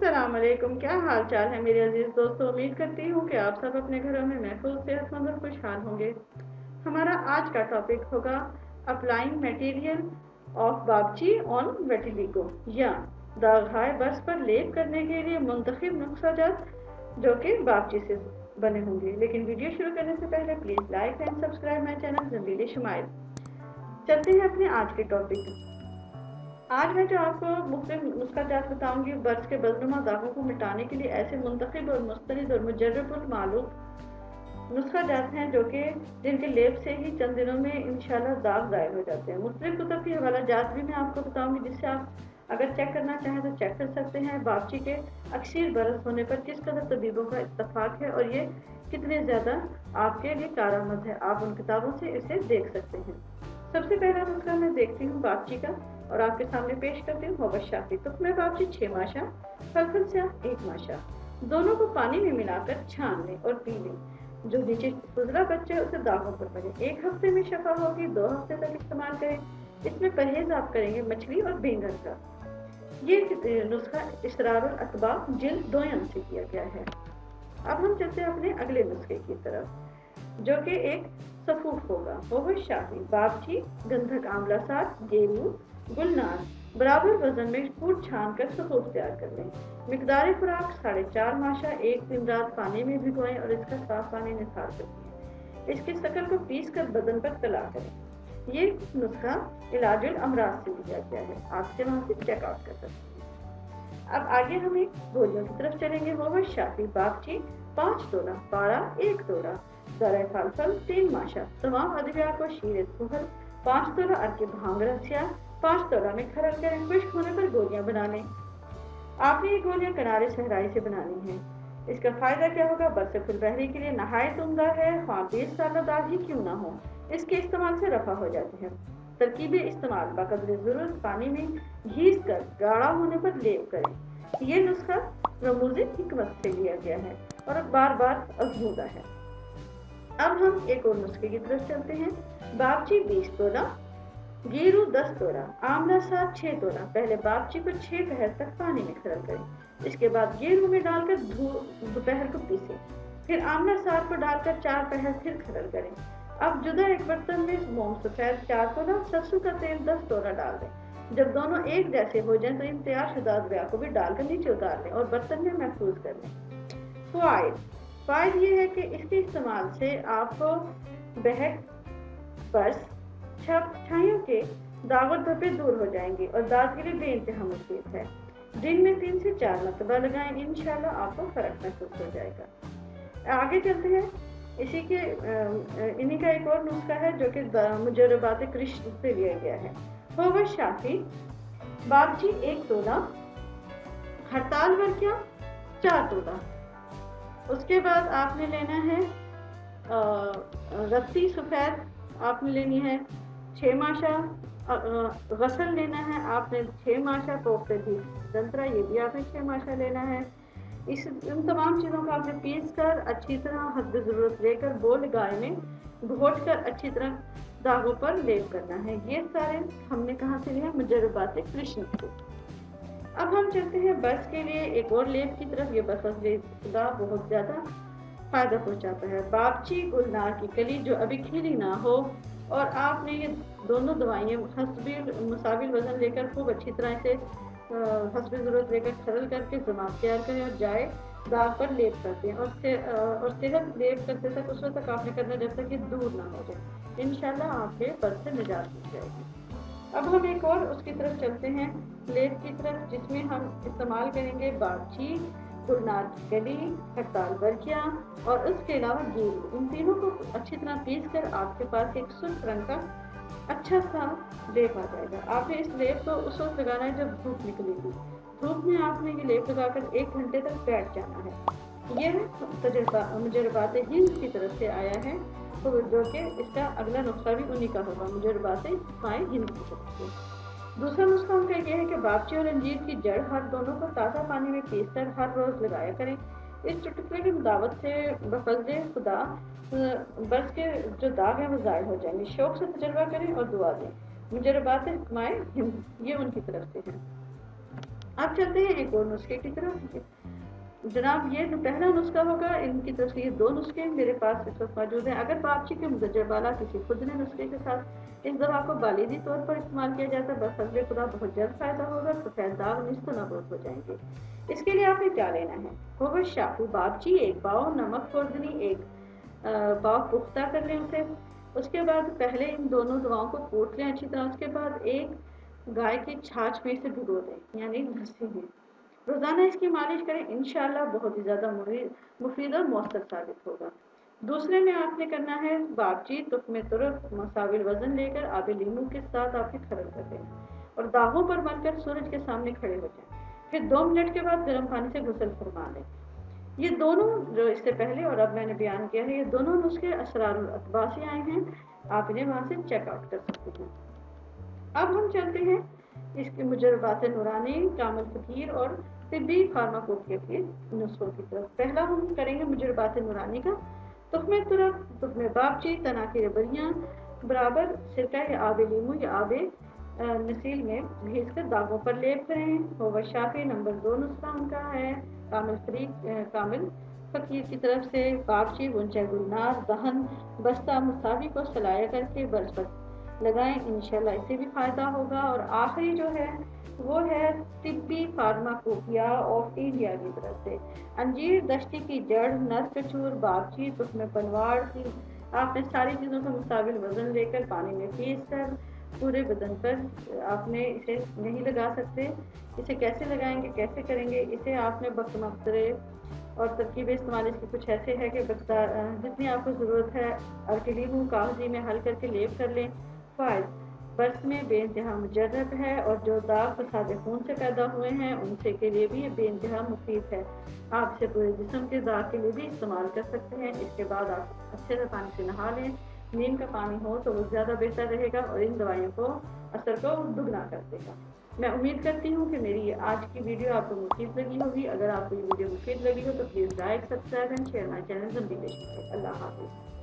अस्सलाम वालेकुम। क्या हाल चाल है मेरे अजीज दोस्तों। उम्मीद करती हूँ कि आप सब अपने घरों में महफूज, सेहतमंद और खुशहाल होंगे। हमारा आज का टॉपिक होगा अप्लाइंग मटेरियल ऑफ बावर्ची ऑन वेटिलिगो, या दागहाय बर्स पर लेप करने के लिए मुंतखब नुस्खाजात जो कि बावर्ची से बने होंगे। लेकिन वीडियो शुरू करने से पहले please like and subscribe my channel Jameel Shumail. चलते हैं अपने आज के टॉपिक। आज मैं जो आपको मुख्तलिफ नुस्खाजात बताऊंगी बर्स के बदनुमा दागों को मिटाने के लिए ऐसे मुंतखब और मुस्तनिद और मुजर्रबुल मालूम नुस्खाजात हैं जो कि जिनके लेप से ही चंद दिनों में इंशाल्लाह दाग गायब हो जाते हैं। मुख्तलिफ कुतुब की हवाला जात भी मैं आपको बताऊंगी जिससे आप अगर चेक करना चाहें तो चेक कर सकते हैं बावर्ची के अक्सर बरस होने पर किस कदर तबीबों का इत्तफाक है और ये कितने ज़्यादा आपके लिए कारआमद है। आप उन किताबों से इसे देख सकते हैं। सबसे पहला नुस्खा मैं देखती हूँ बावर्ची का और आपके सामने पेश करती हूँ। होगा शाफी तुकमे बावर्ची 6 माशा, फलफल स्याह 1 माशा। दोनों को पानी में मिलाकर छान लें और पी लें। जो नीचे खुजला बच्चे उसे दागों पर मलें। 1 हफ्ते में शफा होगी। 2 हफ्ते तक इस्तेमाल करें। इसमें परहेज आप करेंगे मछली और बेंगन का। ये नुस्खा इसरारुल अतबा जिल्द 2 से किया गया है। अब हम चलते हैं अपने अगले नुस्खे की तरफ जो कि एक सफूफ होगा। वो शाफी बावर्ची गंधक आंवला साथ गेरू गुलनार बराबर वजन में कूट छान कर सफूफ तैयार कर लें। मिकदार खुराक 4.5 माशा 1 दिन रात पानी में भिगोएं और इसका साफ पानी निकाल सकते। इसके शकल को पीस कर बदन पर तला करें। ये नुस्खा इलाजुल अमराज से लिया गया है। आपसे वहां से चेकआउट कर सकते हैं। अब आगे हम एक गोलियों की तरफ चलेंगे। वो शाफी बावर्ची 5 तोला, पारा 1 तोला, दर फलफल 3 माशा, तमाम अद्विया को शीर सुहल 5 तोला, अर्के भांगरा स्याह 5 तोला में खरल करें। खुश्क होने पर गोलियां बना लें। आपने ये गोलियां किनारे सहराई से बनानी है। इसका फायदा क्या होगा? बरसे फुलबहरी के लिए नहायत उम्दा है। 20 साल दाग ही क्यों ना हो, इसके इस्तेमाल से रफा हो जाती है। तरकीब इस्तेमाल बकदर जरूरत पानी में घीस कर गाढ़ा होने पर लेप करें। ये नुस्खा रमूज़े हिकमत से लिया गया है और बार बार आजमूदा है। अब हम एक और नुस्खे की तरफ चलते हैं। बावर्ची 20 तोला, गेरू 10 तोला, आंवला साथ 6 तोला। पहले बावर्ची को 6 पहर तक पानी में खरल करें। इसके बाद गेरू में डालकर दोपहर को पीसें। फिर आंवला साथ को डालकर 4 पहर फिर खरल करें। अब जुदा एक बर्तन में मूंग सफेद 4 तोला, सरसों का तेल 10 तोला डाल दें। जब दोनों एक जैसे हो जाएं तो इन तैयार शुदा अद्विया को भी डालकर नीचे उतार लें और बर्तन में महफूज कर लें। फायदा ये है कि इसके इस्तेमाल से आपको बहक, बर्स, छप, छाइयों के दाग और धब्बे दूर हो जाएंगे और दाग के लिए बेइंतहा मुफीद है। दिन में 3 से 4 मरतबा लगाएं। इंशाल्लाह आपको फर्क महसूस हो जाएगा। आगे चलते हैं। इसी के इन्हीं का एक और नुस्खा है जो कि मुजर्रबात कृष्ण से लिया गया है। वो शाफी बावर्ची 1 तोला, हड़ताल वर्किया 4 तोला। उसके बाद आपने लेना है रत्ती सफेद आपने लेनी है 6 माशा। गसल लेना है आपने 6 माशा। कोफ्ते भी दंतरा ये भी आपने 6 माशा लेना है। इन तमाम चीज़ों को आपने पीस कर अच्छी तरह हद ज़रूरत लेकर बोल गाय में घोट कर अच्छी तरह दागों पर लेप करना है। ये सारे हमने कहाँ से लिया? मुजर्रबात कृष्ण से। अब हम चलते हैं बर्स के लिए एक और लेप की तरफ। ये बर्स का बहुत ज़्यादा फायदा पहुँचाता है। बावर्ची गुलनार की कली जो अभी खिली ना हो और आपने ये दोनों दवाइयाँ हस्बी मुसाविल वजन लेकर खूब अच्छी तरह से हस्बी ज़रूरत लेकर खरल करके जमात तैयार करें और जाए दाग पर लेप करते हैं और सेहत लेप करते तक उस वक्त तक आपने करना जब तक कि दूर ना हो जाए। इंशाल्लाह आपके बर्स से निजात मिल जाएगी। अब हम एक और उसकी तरफ चलते हैं लेप की तरफ जिसमें हम इस्तेमाल करेंगे बावर्ची, गुलनार की कली, हड़ताल वर्किया और उसके अलावा गेरू। इन तीनों को अच्छी तरह पीस कर आपके पास एक सुर्ख रंग का अच्छा सा लेप आ जाएगा। आपने इस लेप को उस वक्त लगाना है जब धूप निकलेगी। धूप में आपने ये लेप लगाकर 1 घंटे तक बैठ जाना है। यह तजुर्बा मुजर्रबात हिंद की तरफ से आया है तो जो कि इसका अगला नुस्खा भी उन्हीं का होगा, मुजर्रबात हिंद की तरफ से। दूसरा नुस्खा उनका यह है कि बावर्ची और अंजीर की जड़ हाथ दोनों को ताज़ा पानी में पीसकर हर रोज़ लगाया करें। इस चुटकुले की दावत से बफज़े खुदा बर्स के जो दाग हैं वो ज़ाहिर हो जाएंगे। शौक से तजर्बा करें और दुआ दें। मुजर्रबात हिंद ये उनकी तरफ से है। अब चलते हैं एक और नुस्खे की तरफ। जनाब ये जो पहला नुस्खा होगा, इनकी तरफ से ये 2 नुस्खे मेरे पास इस वक्त मौजूद हैं। अगर बावर्ची के मुंदरजा बाला किसी खुदरे नुस्खे के साथ इस दवा को बालिदी तौर पर इस्तेमाल किया जाता है, बफज़्ल खुदा बहुत जल्द फायदा होगा, सफेद दाग निस्त नाबूद हो जाएंगे। इसके लिए आपने क्या लेना है, होगा शाही बावर्ची 1 पाव, नमक खोर्दनी 1 पाव पुख्ता कर लें उसे। उसके बाद पहले इन दोनों दवाओं को कूट लें अच्छी तरह। उसके बाद एक गाय की छाछ में इसे भिगो दें, यानी लस्सी में। रोज़ाना इसकी मालिश करें, इंशाअल्लाह बहुत ही ज़्यादा मुफीद और मौसर साबित होगा। दूसरे में आपने करना है बावर्ची तुख्मे तुरक मसाविल वज़न लेकर आब लीमू के साथ आपने खरल कर देना और दागों पर मलकर सूरज के सामने खड़े हो जाएं। फिर 2 मिनट के बाद गर्म पानी से गुस्ल फरमा लें। ये दोनों जो इससे पहले और अब मैंने बयान किया है, ये दोनों नुस्खे असरारुल अतबा से आए हैं, आप इन्हें वहाँ से चेकआउट कर सकते हैं। अब हम चलते हैं इसके मुजरबात नूरानी, कामिल फकीर और तिब्बी फार्माकोपिया के नुस्खों की तरफ। पहला हम करेंगे मुजरबात नूरानी का। तुख्मे तुरक, तुख्मे बावर्ची, तना की रबड़ियाँ बराबर सिरका या आब लीमू या आब नसील में भेजकर दागों पर लेप करें। होगा शाफी नंबर 2 नुस्खा उनका है कामिल फकीर की तरफ से। बावर्ची गुंचा गुलनार दहन बस्ता मुसावी को सलाया करके बर्फ पर लगाएं, इंशाल्लाह इससे भी फायदा होगा। और आखिरी जो है वो है तिब्बी फार्माकोपिया ऑफ इंडिया की तरफ से। अंजीर, दश्ती की जड़, नर कचूर, बावर्ची, तुख्मे पनवाड़ की आपने सारी चीज़ों का मुसाविल वजन लेकर पानी में पीस कर पूरे बदन पर आपने इसे नहीं लगा सकते। इसे कैसे लगाएंगे, कैसे करेंगे, इसे आपने वक्त मकदरे और तरकीबें इस्तेमाल इसकी कुछ ऐसे है कि जितनी आपको ज़रूरत है अरकलीमू कागजी में हल करके लेप कर लें। फ़ायद बर्फ में बेइंतहा मुजर्रब है और जो दाग फसाद खून से पैदा हुए हैं उनसे के लिए भी ये बेइंतहा मुफीद है। आप इसे पूरे जिस्म के दाग के लिए भी इस्तेमाल कर सकते हैं। इसके बाद आप अच्छे से पानी से नहा लें। नीम का पानी हो तो वो ज़्यादा बेहतर रहेगा और इन दवाइयों को असर को दुगना कर देगा। मैं उम्मीद करती हूँ कि मेरी ये आज की वीडियो आपको मुफीद लगी होगी। अगर आपको ये वीडियो मुफीद लगी हो तो please like, subscribe and share my channel. अल्लाह हाफ़िज़।